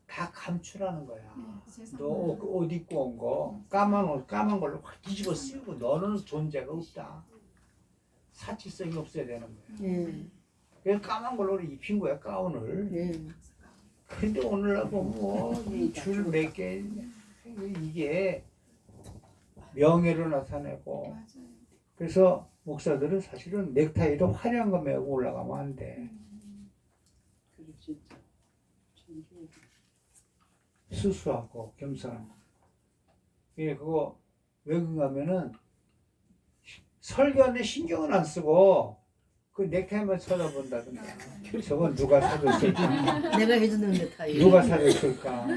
다 감추라는 거야. 세상에. 너 옷 입고 온 거 까만 옷 까만 걸로 확 뒤집어 쓰고 너는 존재가 없다. 사치성이 없어야 되는 거야. 예. 그래서 까만 걸로 입힌 거야 가운을. 예. 근데 오늘날 보면 줄 몇 개 이게 명예를 나타내고 맞아요. 그래서 목사들은 사실은 넥타이도 화려한 거 메고 올라가면 안 돼. 수수하고 겸손하고. 예, 그거 왜 그런가면은 설교하는데 신경은 안 쓰고 그 넥타이만 쳐다본다든가. 저건 누가 사줬을까? 내가 해주는 넥타이. 누가 사줬을까?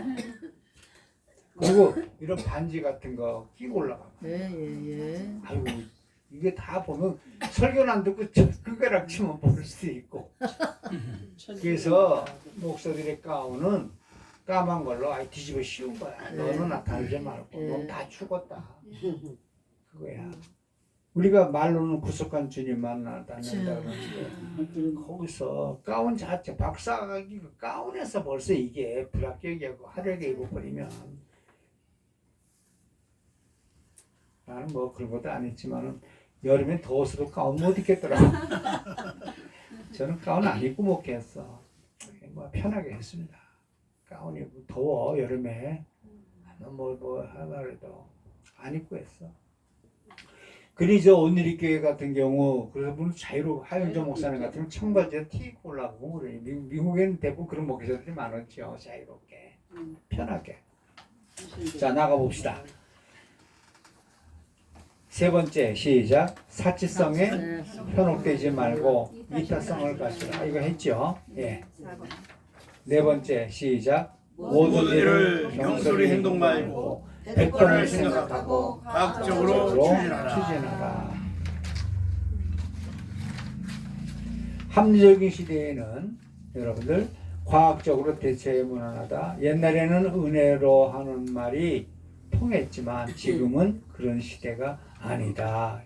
그리고 이런 반지 같은 거 끼고 올라가. 예, 예, 예. 아이고 이게 다 보면 설교는 안 듣고 그거랑 치면 모를 수도 있고. 그래서 목사들의 가운은 까만 걸로 아예 뒤집어 씌운 거야. 너는 나타나지 말고 넌 다 죽었다. 그거야. 우리가 말로는 구속한 주님만 나타낸다 그러는데 거기서 가운 자체 박사가 가운에서 벌써 이게 불합격이고 화려하게 입어버리면 나는 뭐 그런 것도 안 했지만은 여름엔 더워서도 가운 못 입겠더라. 저는 가운 안 입고 먹겠어. 뭐 편하게 했습니다. 가운이 더워 여름에 뭐 하더라도 안 입고 했어. 그리고 온누리교회 같은 경우 그래서 물론 자유로 하윤정 목사님 같은 경우 청바지에 티 입고 올라가고 그래. 미국에는 대부분 그런 목회자들이 많았죠. 자유롭게 편하게. 자 나가 봅시다. 세 번째 시작. 사치성에 현혹되지 말고 이타성을 가지라. 이거 했죠. 예. 네 번째 시작. 모든 일을 경솔히 행동 말고 백번을 생각하고 과학적으로 추진하라. 합리적인 시대에는 여러분들 과학적으로 대처에 무난하다. 옛날에는 은혜로 하는 말이 통했지만 지금은 그런 시대가 아니다.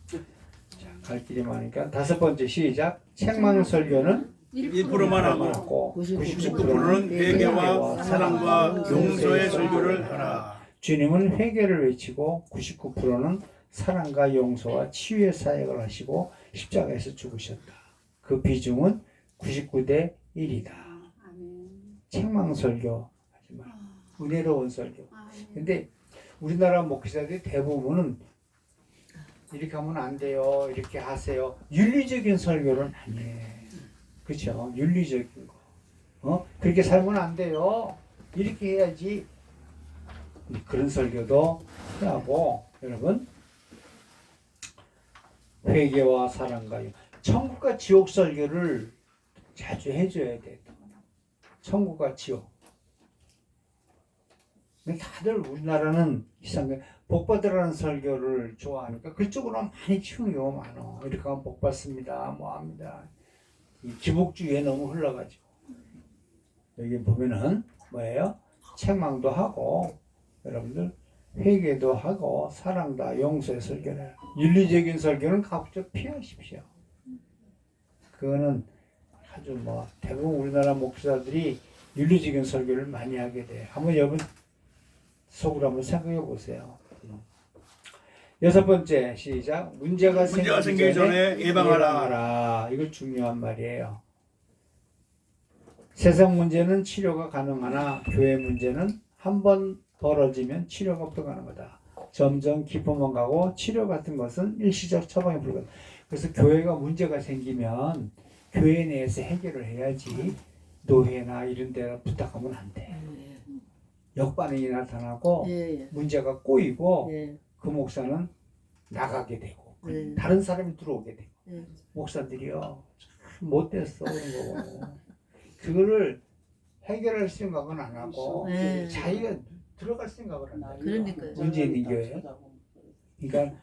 자, 갈 길이 많으니까 다섯 번째 시작. 책망 설교는 1%만 하고 99%는 회개와 사랑과 용서의 설교를 하라. 주님은 회개를 외치고 99%는 사랑과 용서와 치유의 사역을 하시고 십자가에서 죽으셨다. 그 비중은 99대 1이다. 책망 설교 하지 마. 은혜로운 설교. 근데 우리나라 목회자들이 대부분은 이렇게 하면 안 돼요. 이렇게 하세요. 윤리적인 설교는 아니에요. 그렇죠? 윤리적인 거. 그렇게 살면 안 돼요. 이렇게 해야지. 그런 설교도 하고 여러분 회개와 사랑과 천국과 지옥 설교를 자주 해줘야 돼. 천국과 지옥. 다들 우리나라는 이상하게 복받으라는 설교를 좋아하니까 그쪽으로 많이 치우는 경우가 많아. 이렇게 하면 복받습니다. 뭐합니다. 이 기복주의에 너무 흘러가지고 여기 보면은 뭐예요? 책망도 하고 여러분들 회개도 하고 사랑다 용서의 설교를 윤리적인 설교는 가급적 피하십시오. 그거는 아주 뭐 대부분 우리나라 목사들이 윤리적인 설교를 많이 하게 돼. 한번 여러분 속으로 한번 생각해 보세요. 여섯 번째 시작. 문제가 생기기 전에 예방하라. 이거 중요한 말이에요. 세상 문제는 치료가 가능하나 교회 문제는 한번 벌어지면 치료가 불가능하다. 점점 깊어만 가고 치료 같은 것은 일시적 처방에 불과하다. 그래서 교회가 문제가 생기면 교회 내에서 해결을 해야지 노회나 이런 데 부탁하면 안 돼. 역반응이 나타나고 문제가 꼬이고 그 목사는 나가게 되고 다른 사람이 들어오게 되고 목사들이요 참 못됐어 그런 거고 그거를 해결할 생각은 안 하고 자기가 들어갈 생각을 한다. 그러니까요. 문제 있는 교회. 그러니까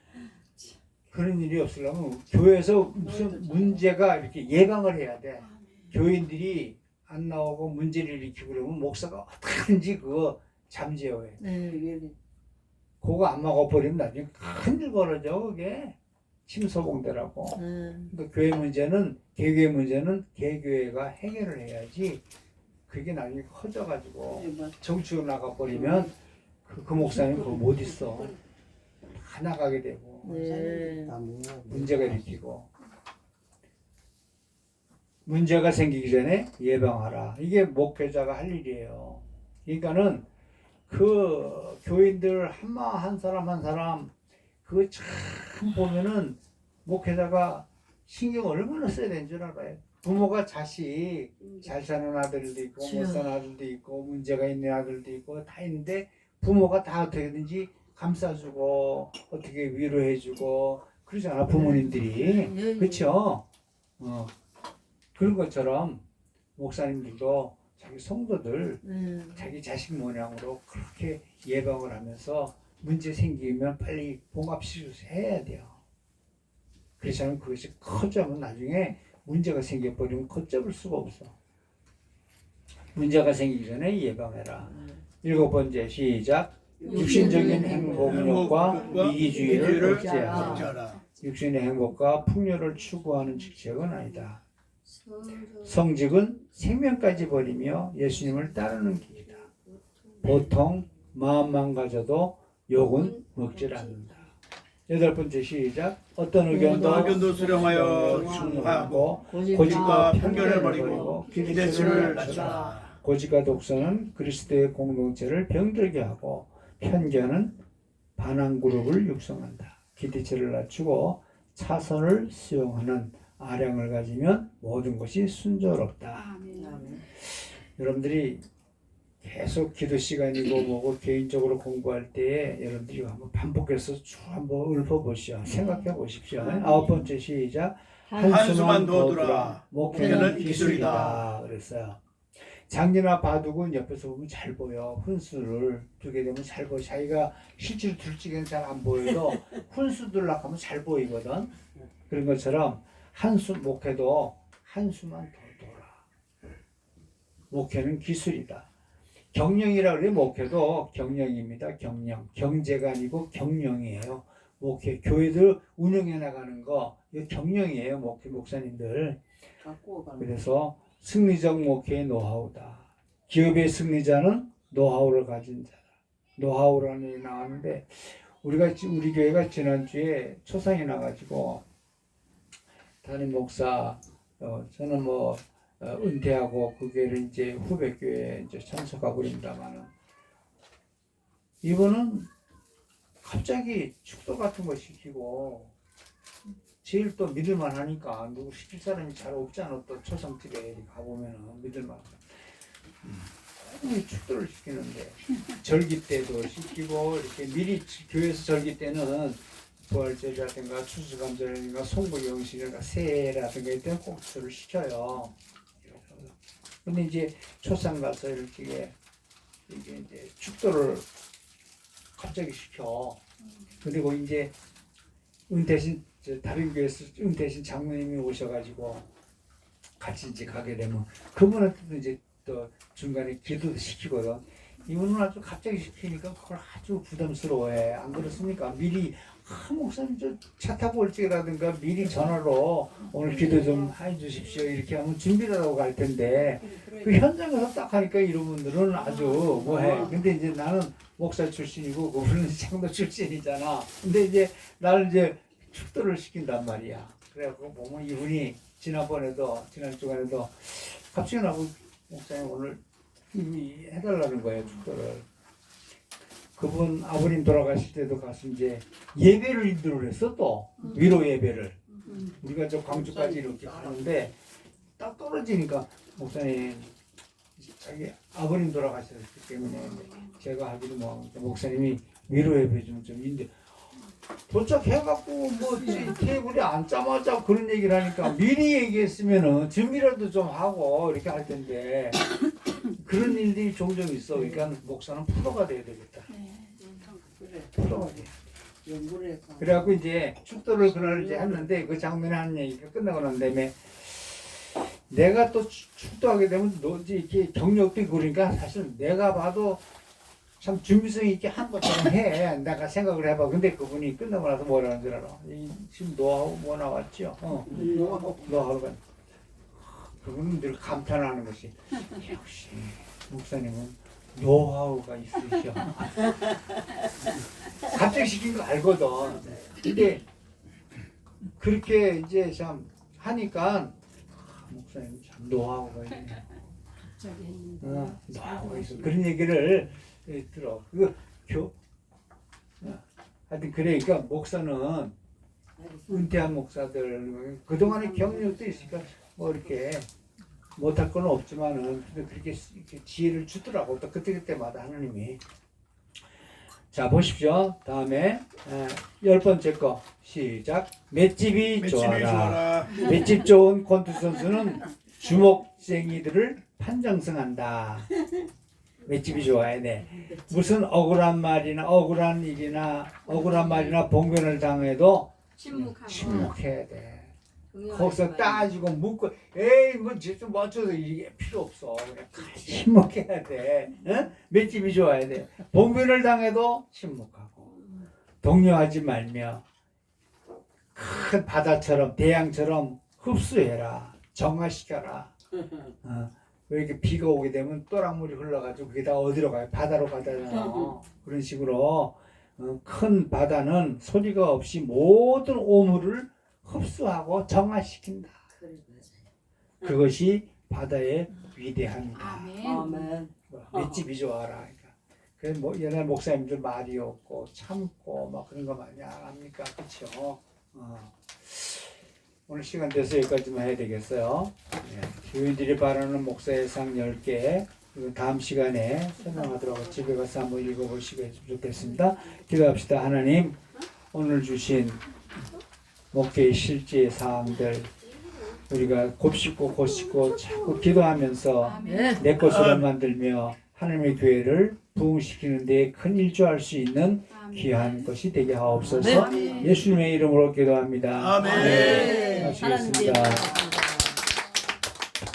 그런 일이 없으려면 교회에서 무슨 문제가 이렇게 예방을 해야 돼. 교인들이 안 나오고 문제를 일으키고 그러면 목사가 어떻게든지 그거 잠재워야 돼. 그거 안 막아버리면 나중에 큰일 벌어져 그게. 침소봉대라고. 그러니까 교회 문제는 개교회 문제는 개교회가 해결을 해야지 그게 나중에 커져가지고 정치로 나가버리면 그 목사님 그거 못 있어. 다 나가게 되고 문제가 일으키고 문제가 생기기 전에 예방하라. 이게 목회자가 할 일이에요. 그러니까는 그 교인들 한 사람 한 사람 그거 참 보면은 목회자가 신경 얼마나 써야 되는 줄 알아요. 부모가 자식 잘 사는 아들도 있고 못 사는 아들도 있고 문제가 있는 아들도 있고 다 있는데 부모가 다 어떻게든지 감싸주고 어떻게 위로해주고 그러잖아 부모님들이. 그렇죠? 그런 것처럼 목사님들도 자기 성도들 자기 자식 모양으로 그렇게 예방을 하면서 문제 생기면 빨리 봉합시켜야 돼요. 그렇지 않으면 그것이 커져면 나중에 문제가 생겨버리면 걷잡을 수가 없어. 문제가 생기기 전에 예방해라. 일곱 번째 시작. 육신적인 행복력과 이기주의를 억제하라. 육신의 행복과 풍요를 추구하는 직책은 아니다. 성직은 생명까지 버리며 예수님을 따르는 길이다. 보통 마음만 가져도 욕은 먹질 않는다. 8번째 시작. 어떤 의견도 수렴하여 중화하고 고집과 편견을 버리고 기대치를 낮추라. 고집과 독선은 그리스도의 공동체를 병들게 하고 편견은 반항 그룹을 육성한다. 기대치를 낮추고 차선을 수용하는 아량을 가지면 모든 것이 순조롭다. 아멘. 여러분들이 계속 기도 시간이고 뭐고 개인적으로 공부할 때에 여러분들이 한번 반복해서 쭉 한번 읊어보시오. 생각해 보십시오. 9번째 시작. 한수만 더 두라. 두라. 목회는 기술이다. 그랬어요. 장기나 바둑은 옆에서 보면 잘 보여. 훈수를 두게 되면 잘 보여. 자기가 실제로 둘 적에는 잘 안 보여도 훈수 들라고 하면 잘 보이거든. 그런 것처럼 한수 목회도 한수만 더 둬라. 목회는 기술이다. 경영이라 그래. 목회도 경영입니다. 경영. 경제가 아니고 경영이에요. 목회 교회들 운영해 나가는 거 이거 경영이에요. 목사님들. 그래서 승리적 목회의 노하우다. 기업의 승리자는 노하우를 가진 자다. 노하우라는 게 나왔는데 우리 교회가 지난주에 초상이 나가지고 담임 목사 저는 은퇴하고 그 교회를 이제 후배 교회에 이제 참석하고 있습니다만은 이분은 갑자기 축도 같은 거 시키고 제일 또 믿을만 하니까 누구 시킬 사람이 잘 없잖아. 또 초상집에 가보면은 믿을만 축도를 시키는데 절기 때도 시키고 이렇게 미리 교회에서 절기 때는 부활절이라든가 추수감사절이라든가 송구영신이라든가 새해라든가 이때 꼭 축도를 시켜요. 근데 이제 초상 가서 이렇게 이게 이제 축도를 갑자기 시켜. 그리고 이제 은퇴신 다른 교회에서 은퇴신 장로님이 오셔가지고 같이 이제 가게 되면 그분한테도 이제 또 중간에 기도도 시키거든. 이분은 아주 갑자기 시키니까 그걸 아주 부담스러워해. 안 그렇습니까? 미리 목사님 저 차 타고 올 적이라든가 미리 전화로 오늘 기도 좀 해주십시오 이렇게 하면 준비를 하고 갈 텐데 그 현장 가서 딱 하니까 이런 분들은 아주 뭐해. 근데 이제 나는 목사 출신이고 그분은 장로 출신이잖아. 근데 이제 나를 이제 축도를 시킨단 말이야. 그래갖고 보면 이분이 지난 주간에도 갑자기 나고 목사님 오늘 해달라는 거예요. 축도를. 그분 아버님 돌아가실 때도 가서 이제 예배를 인도를 했어. 또 위로 예배를 우리가 저 광주까지 이렇게 가는데 딱 떨어지니까 목사님 자기 아버님 돌아가셨기 때문에 제가 하기도 뭐하니까 목사님이 위로 예배 좀 인데 도착해갖고 테이블에 앉자마자 그런 얘기를 하니까 미리 얘기했으면은 준비라도 좀 하고 이렇게 할 텐데 그런 일들이 종종 있어. 그러니까 목사는 프로가 돼야 되겠다. 프로가 돼. 그래갖고 이제 축도를 그날 이제 했는데 그 장면에 하는 얘기가 끝나고 난 다음에 내가 또 축도하게 되면 너지 이렇게 경력도 그러니까 사실 내가 봐도 참 준비성 있게 한 것처럼 해. 내가 생각을 해봐. 근데 그분이 끝나고 나서 뭐라는 줄 알아? 지금 노하우 뭐 나왔죠? 노하우가. 그분은 늘 감탄하는 것이 역시 목사님은 노하우가 있으셔. 갑자기 시킨 거 알거든. 근데 그렇게 이제 참 하니까 목사님 참 노하우가 있네. 노하우가 있어. 그런 얘기를 들어. 하여튼 그래. 그러니까 목사는 은퇴한 목사들 그동안의 경력도 있으니까 뭐 이렇게 못할 건 없지만은 그렇게 지혜를 주더라고. 또 그때마다 하나님이. 자 보십시오. 다음에 10번째 거 시작. 맷집이 좋아라. 맷집 좋은 권투 선수는 주먹쟁이들을 판정승한다. 맷집이 좋아야 돼. 무슨 억울한 말이나 억울한 일이나 억울한 말이나 봉변을 당해도 침묵해야 돼. 거기서 따지고 묻고 에이 뭐 좀 맞춰서 이게 필요 없어. 그냥 침묵해야 돼. 응? 맷집이 좋아야 돼. 봉변을 당해도 침묵하고 동요하지 말며 큰 바다처럼 대양처럼 흡수해라. 정화시켜라. 왜 이렇게 비가 오게 되면 또랑물이 흘러가지고 그게 다 어디로 가요? 바다로 가잖아요. 그런 식으로 큰 바다는 소리가 없이 모든 오물을 흡수하고 정화시킨다. 그것이 바다의 위대함이다. 아멘. 아멘. 맷집이 좋아라. 그러니까. 그래서 뭐 옛날 목사님들 말이 없고 참고 막 그런 거 많이 안 합니까? 그렇죠? 오늘 시간 돼서 여기까지만 해야 되겠어요. 교인들이 바라는 목사의 상 10개 그리고 다음 시간에 설명하도록 집에 가서 한번 읽어보시고 했으면 좋겠습니다. 기도합시다. 하나님 오늘 주신 목회의 실제 사항들 우리가 곱씹고 곧씹고 자꾸 기도하면서 네. 내 것으로 만들며 하나님의 교회를 부흥시키는 데 큰 일조할 수 있는 귀한 것이 되게 하옵소서. 네. 예수님의 이름으로 기도합니다. 아멘. 네. 마치겠습니다. 하나님